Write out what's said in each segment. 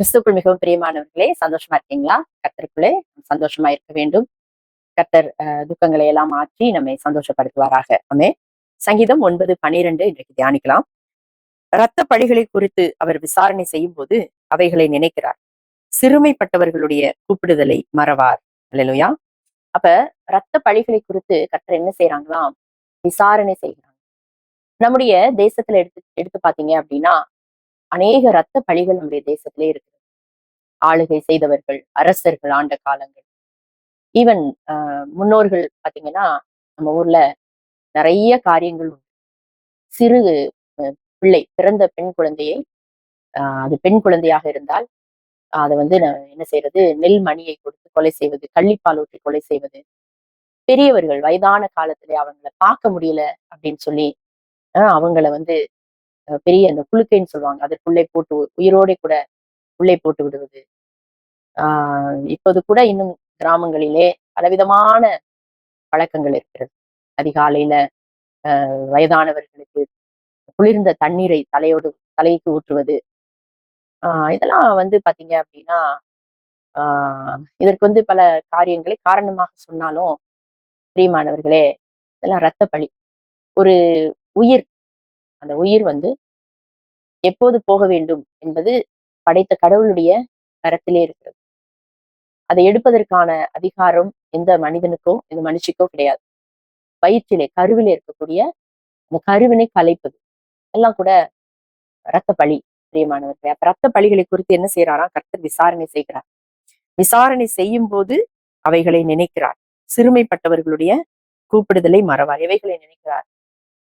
கிறிஸ்துக்குள் மிகவும் பிரியமானவர்களே, சந்தோஷமா இருக்கீங்களா? கர்த்தருக்குள்ளே சந்தோஷமா இருக்க வேண்டும். கர்த்தர் துக்கங்களை எல்லாம் மாற்றி நம்மை சந்தோஷப்படுத்துவாராக. ஆமென். சங்கீதம் 9:12 இன்றைக்கு தியானிக்கலாம். இரத்த பழிகளை குறித்து அவர் விசாரணை செய்யும் போது அவைகளை நினைக்கிறார். சிறுமைப்பட்டவர்களுடைய கூப்பிடுதலை மறவார். அல்லேலூயா. அப்ப இரத்த பழிகளை குறித்து கர்த்தர் என்ன செய்யறாங்களாம்? விசாரணை செய்கிறாங்க. நம்முடைய தேசத்துல எடுத்து எடுத்து பாத்தீங்க அப்படின்னா, அநேக இரத்த பழிகள் நம்முடைய தேசத்திலே இருக்கு. ஆளுகை செய்தவர்கள், அரசர்கள் ஆண்ட காலங்கள். ஈவன் முன்னோர்கள் பாத்தீங்கன்னா, நம்ம ஊர்ல நிறைய காரியங்கள் உண்டு. சிறு பிள்ளை, பிறந்த பெண் குழந்தையை அது பெண் குழந்தையாக இருந்தால், அதை வந்து என்ன செய்யறது, நெல் மணியை கொடுத்து கொலை செய்வது, கள்ளிப்பால் ஊற்றி கொலை செய்வது. பெரியவர்கள் வயதான காலத்திலே அவங்கள பார்க்க முடியல அப்படின்னு சொல்லி அவங்கள வந்து பெரிய அந்த புழுக்கைன்னு சொல்லுவாங்க, அதற்குள்ளே போட்டு உயிரோட கூட உள்ளே போட்டு விடுவது. இப்போது கூட இன்னும் கிராமங்களிலே பலவிதமான பழக்கங்கள் இருக்கிறது. அதிகாலையில வயதானவர்களுக்கு குளிர்ந்த தண்ணீரை தலைக்கு ஊற்றுவது. இதெல்லாம் வந்து பாத்தீங்க அப்படின்னா, இதற்கு வந்து பல காரியங்களை காரணமாக சொன்னாலும், பிரியமானவர்களே, இதெல்லாம் இரத்த பழி. ஒரு உயிர், அந்த உயிர் வந்து எப்போது போக வேண்டும் என்பது படைத்த கடவுளுடைய கரத்திலே இருக்கிறது. அதை எடுப்பதற்கான அதிகாரம் எந்த மனிதனுக்கோ எந்த மனுஷிக்கோ கிடையாது. வயிற்றிலே கருவிலே இருக்கக்கூடிய அந்த கருவினை கலைப்பது எல்லாம் கூட இரத்த பழி. பிரியமானவர்களே, அப்ப இரத்த பழிகளை குறித்து என்ன செய்யறாராம்? கர்த்தர் விசாரணை செய்கிறார். விசாரணை செய்யும் போது அவைகளை நினைக்கிறார். சிறுமைப்பட்டவர்களுடைய கூப்பிடுதலை மறவார். எவைகளை நினைக்கிறார்?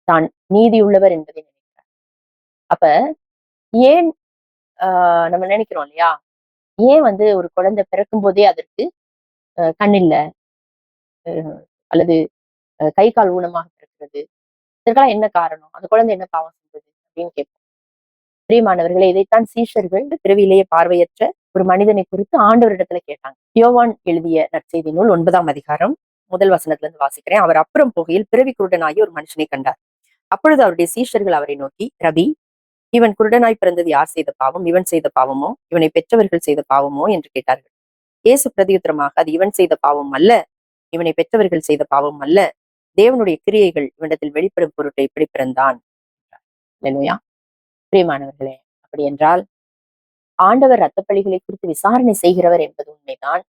தான் நீதி உள்ளவர் என்பதை நினைக்கிறார். அப்ப ஏன் நம்ம நினைக்கிறோம் இல்லையா, ஏன் வந்து ஒரு குழந்தை பிறக்கும் போதே அதற்கு கண் இல்ல, அல்லது கை கால் ஊனமாக பிறக்கிறது, இதற்கெல்லாம் என்ன காரணம்? அந்த குழந்தை என்ன பாவம் செஞ்சது அப்படின்னு கேட்போம். பிரியமானவர்களே, இதைத்தான் சீஷர்கள் பிறவியிலேயே பார்வையற்ற ஒரு மனிதனை குறித்து ஆண்டவரிடத்துல கேட்டாங்க. யோவான் எழுதிய நற்செய்தி நூல் 9ஆம் அதிகாரம் 1 வசனத்துல இருந்து வாசிக்கிறேன். அவர் அப்புறம் போகையில் பிறவி குருடனாகி ஒரு மனுஷனை கண்டார். அப்பொழுது அவருடைய சீஷர்கள் அவரை நோக்கி, ரபி, இவன் குருடனாய் பிறந்தது யார் செய்த பாவம்? இவன் செய்த பாவமோ, இவனை பெற்றவர்கள் செய்த பாவமோ என்று கேட்டார்கள். இயேசு பிரதியுத்தரமாக, அது இவன் செய்த பாவம் அல்ல, இவனை பெற்றவர்கள் செய்த பாவம் அல்ல, தேவனுடைய கிரியைகள் இவனிடத்தில் வெளிப்படும் பொருட்டை இப்படி பிறந்தான். அல்லேலூயா. பிரியமானவர்களே, அப்படி என்றால் ஆண்டவர் இரத்த பழிகளை குறித்து விசாரணை செய்கிறவர் என்பது உண்மைதான்.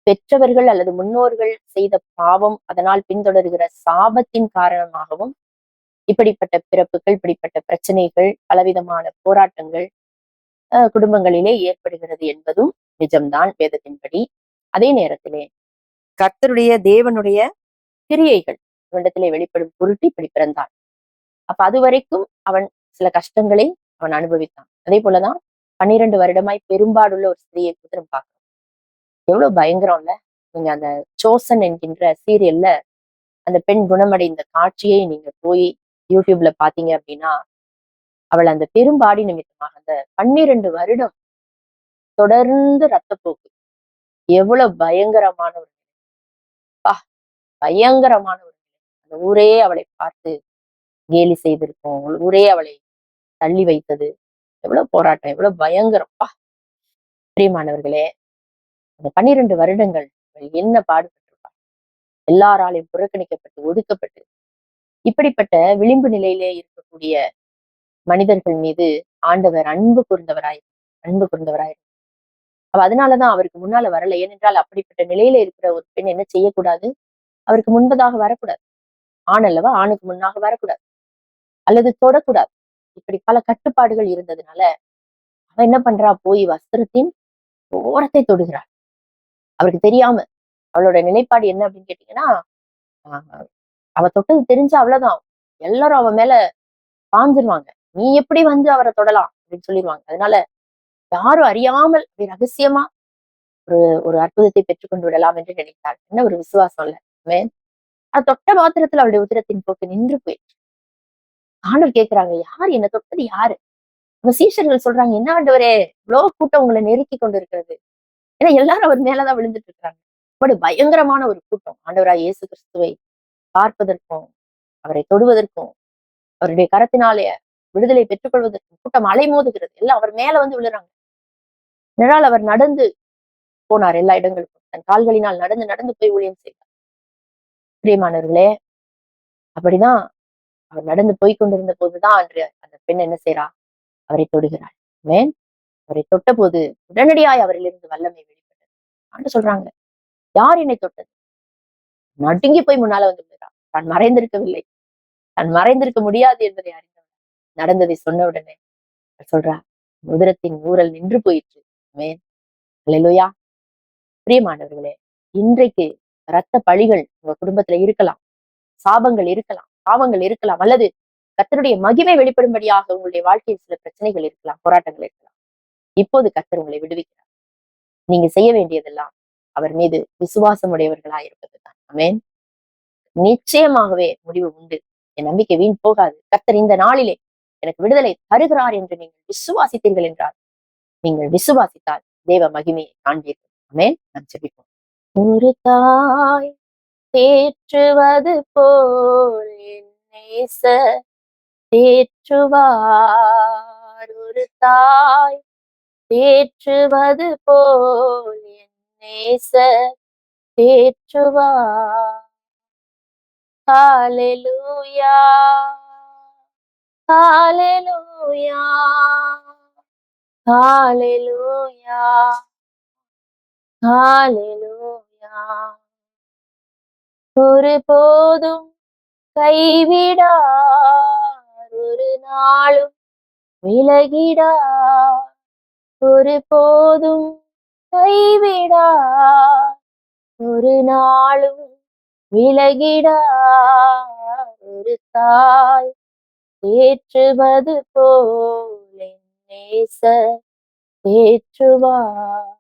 பெற்றவர்கள் அல்லது முன்னோர்கள் செய்த பாவம், அதனால் பின்தொடர்கிற சாபத்தின் காரணமாகவும் இப்படிப்பட்ட பிறப்புகள், இப்படிப்பட்ட பிரச்சனைகள், பலவிதமான போராட்டங்கள் குடும்பங்களிலே ஏற்படுகிறது என்பதும் நிஜம்தான் வேதத்தின்படி. அதே நேரத்திலே கர்த்தருடைய தேவனுடைய கிரியைகள் இவனிடத்திலே வெளிப்படும் பொருட்டு இப்படி பிறந்தான். அப்ப அது வரைக்கும் அவன் சில கஷ்டங்களை அவன் அனுபவித்தான். அதே போலதான் 12 வருடமாய் பெரும்பாடுள்ள ஒரு ஸ்திரீயை குறித்து நம்ம பார்க்கிறோம். எவ்வளவு பயங்கரம்ல. நீங்க அந்த சோசன் என்கின்ற சீரியல்ல அந்த பெண் குணமடைந்த காட்சியை நீங்க போய் யூடியூப்ல பாத்தீங்க அப்படின்னா, அவள் அந்த பெரும்பாடி நிமித்தமாக அந்த 12 வருடம் தொடர்ந்து ரத்தப்போக்கு, எவ்வளவு பயங்கரமான ஒரு பயங்கரமான ஒரு அந்த ஊரே அவளை பார்த்து கேலி செய்திருக்கும். ஊரே அவளை தள்ளி வைத்தது. எவ்வளவு போராட்டம், எவ்வளவு பயங்கரம். பிரியமானவர்களே, அந்த 12 வருடங்கள் என்ன பாடுபட்டிருப்பார். எல்லாராலையும் புறக்கணிக்கப்பட்டு, ஒதுக்கப்பட்டு, இப்படிப்பட்ட விளிம்பு நிலையிலே இருக்கக்கூடிய மனிதர்கள் மீது ஆண்டவர் அன்பு கூர்ந்தவராய். அப்ப அதனாலதான் அவருக்கு முன்னால வரல. ஏனென்றால் அப்படிப்பட்ட நிலையில இருக்கிற ஒரு பெண் என்ன செய்யக்கூடாது? அவருக்கு முன்பதாக வரக்கூடாது. ஆண் அல்லவா, ஆணுக்கு முன்னாக வரக்கூடாது, அல்லது தொடக்கூடாது. இப்படி பல கட்டுப்பாடுகள் இருந்ததுனால அவ என்ன பண்றா? போய் வஸ்திரத்தின் ஓரத்தை தொடுகிறாள். அவருக்கு தெரியாம. அவளோட நிலைப்பாடு என்ன அப்படின்னு கேட்டீங்கன்னா, அவ தொட்டது தெரிஞ்சா அவ்வளவுதான், எல்லாரும் அவ மேல பாஞ்சிருவாங்க. நீ எப்படி வந்து அவரை தொடலாம் அப்படின்னு சொல்லிடுவாங்க. அதனால யாரும் அறியாமல் ரகசியமா ஒரு ஒரு அற்புதத்தை பெற்றுக்கொண்டு விடலாம் என்று நினைத்தாள். என்ன ஒரு விசுவாசம் இல்ல. அது தொட்ட மாத்திரத்துல அவளுடைய உதிரத்தின் போக்கு நின்று போயிடுச்சு. ஆண்டவர் கேட்கிறாங்க, யார் என்ன தொட்டது? யாரு? நம்ம சீஷர்கள் சொல்றாங்க, என்ன ஆண்டவரே, இவ்வளவு கூட்டம் உங்களை நெருக்கி கொண்டு இருக்கிறது. ஏன்னா எல்லாரும் அவர் மேலதான் விழுந்துட்டு இருக்காங்க. அப்படி பயங்கரமான ஒரு கூட்டம் ஆண்டவராய் இயேசு கிறிஸ்துவை பார்ப்பதற்கும் அவரை தொடுவதற்கும் அவருடைய கரத்தினாலே விடுதலை பெற்றுக் கொள்வதற்கும் கூட்டம் அலைமோதுகிறது. எல்லாம் அவர் மேல வந்து விழுறாங்க. நிழல் அவர் நடந்து போனார் எல்லா இடங்களுக்கும். தன் கால்களினால் நடந்து நடந்து போய் ஊழியம் செய்தார். பிரியமானவர்களே, அப்படிதான் அவர் நடந்து போய் கொண்டிருந்த போதுதான் அன்று அந்த பெண் என்ன செய்றா? அவரை தொடுகிறாள். ஆமென். அவரை தொட்ட போது உடனடியாய் அவரிலிருந்து வல்லமை வெளிப்பட்டது. ஆண்டு சொல்றாங்க, யார் என்னை தொட்டது? நடுங்கி போய் முன்னால வந்து விடுறான். தான் மறைந்திருக்கவில்லை. தான் மறைந்திருக்க முடியாது என்பதை அறிந்தவன். நடந்ததை சொன்ன உடனே சொல்றா, உதரத்தின் ஊரல் நின்று போயிற்று. ஆமென். அல்லேலூயா. பிரியமானவர்களே, இன்றைக்கு இரத்த பழிகள் உங்க குடும்பத்துல இருக்கலாம். சாபங்கள் இருக்கலாம். பாவங்கள் இருக்கலாம். அல்லது கர்த்தருடைய மகிமை வெளிப்படும்படியாக உங்களுடைய வாழ்க்கையில் சில பிரச்சனைகள் இருக்கலாம். போராட்டங்கள் இருக்கலாம். இப்போது கர்த்தர் உங்களை விடுவிக்கிறார். நீங்க செய்ய வேண்டியதெல்லாம் அவர் மீது விசுவாசம் உடையவர்களாய் இருப்பதுதான். ஆமென். நிச்சயமாகவே முடிவு உண்டு. என் நம்பிக்கை வீண் போகாது. கர்த்தர் இந்த நாளிலே எனக்கு விடுதலை தருகிறார் என்று நீங்கள் விசுவாசித்தீர்கள் என்றால், நீங்கள் விசுவாசித்தால் தேவ மகிமையை காண்பீர்கள். ஆமென். நாம் ஜெபிப்போம். ஒரு தாய் தேற்றுவது போல் என் நேசர் தேற்றுவார். ஒரு தாய் தேற்றுவது போல் என் நேசர் தேற்றுவார். ஹalleluya, ஹalleluya, ஹalleluya, ஹalleluya. ஒருபோதும் கைவிடார், ஒரு நாளும் விலகிடார். ஒருபோதும் கைவிடார், ஒரு நாளும் விலகிடார். ஒரு தாய் தேற்றுவது போல் என் நேசர் தேற்றுவார்.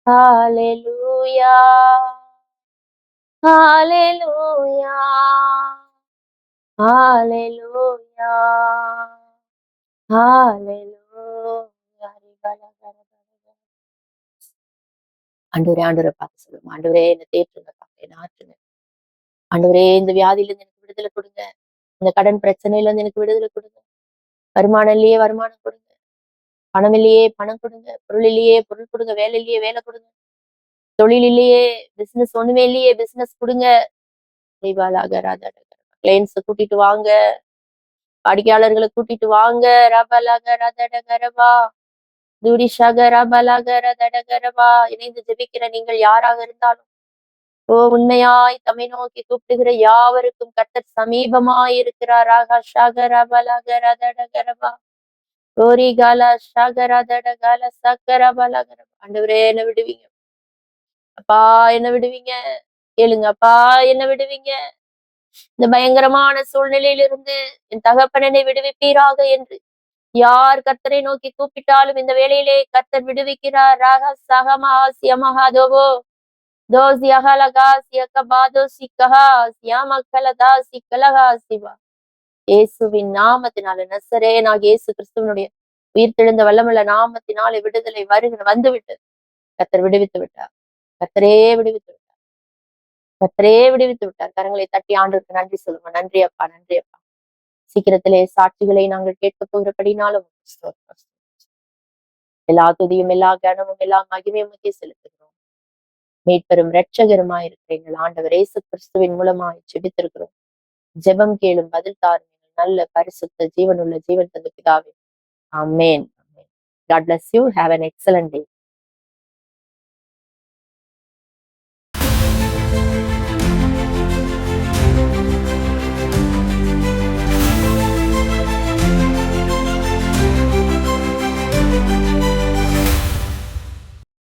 ஹalleluya, ஹalleluya, ஹalleluya, ஹalleluya. ஆண்டவரே, ஆண்டவரை பார்த்து சொல்லுங்க. ஆண்டவரே, என்ன தேற்றுங்க, என்ன ஆற்றுங்க. ஆண்டவரே, இந்த வியாதியில இருந்து எனக்கு விடுதலை கொடுங்க. இந்த கடன் பிரச்சனையில இருந்து எனக்கு விடுதலை கொடுங்க. வருமானம் இல்லையே வருமானம் கொடுங்க. பணம் இல்லையே பணம் கொடுங்க. பொருள் இல்லையே பொருள் கொடுங்க. வேலை இல்லையே வேலை கொடுங்க. தொழில் இல்லையே பிசினஸ் ஒண்ணுமே இல்லையே பிசினஸ் கொடுங்க. கிளைண்ட்ஸ கூட்டிட்டு வாங்க. வாடிக்கையாளர்களை கூட்டிட்டு வாங்க. ரபலக ரதடகரபா துடிஷக ரபலக ரதடகரபா. இணைந்து ஜெபிக்கிற நீங்கள் யாராக இருந்தாலும், ஓ உண்மையாய் தம்மை நோக்கி கூப்பிடுகிற யாவருக்கும் கர்த்தர் சமீபமாய் இருக்கிறார். ஆண்டவரே, என்ன விடுவீங்க அப்பா, என்ன விடுவீங்க. கேளுங்க அப்பா, என்ன விடுவீங்க. இந்த பயங்கரமான சூழ்நிலையிலிருந்து என் தகப்பனனை விடுவிப்பீராக என்று யார் கர்த்தரை நோக்கி கூப்பிட்டாலும் இந்த வேளையிலே கர்த்தர் விடுவிக்கிறார். ராக சகமாசிய மகாதோவோ இயேசுவின் நாமத்தினால நசரேனாகிய இயேசு கிறிஸ்துவனுடைய உயிர்த்தெழுந்த வல்லமுள்ள நாமத்தினாலே விடுதலை வந்து விட்டது. கர்த்தர் விடுவித்து விட்டார். கர்த்தரே விடுவித்து விட்டார். கர்த்தரே விடுவித்து விட்டார். கரங்களை தட்டி ஆண்டவருக்கு நன்றி சொல்லுங்க. நன்றி அப்பா, நன்றி அப்பா. சீக்கிரத்திலே சாட்சிகளை நாங்கள் கேட்க போகிறபடினாலும் எல்லா துதியும் எல்லா கனமும் எல்லா மகிமையும் செலுத்துகிறோம். மீட்பெரும் இரட்சகருமாய் இருக்கிற எங்கள் ஆண்டவர் இயேசு கிறிஸ்துவின் மூலமாய் ஜெபித்திருக்கிறோம். ஜெபம் கேளும் பதில் தாரும். நல்ல பரிசுத்த ஜீவனுள்ள ஜீவன் தந்த பிதாவே. ஆமென். God bless you. Have an excellent day.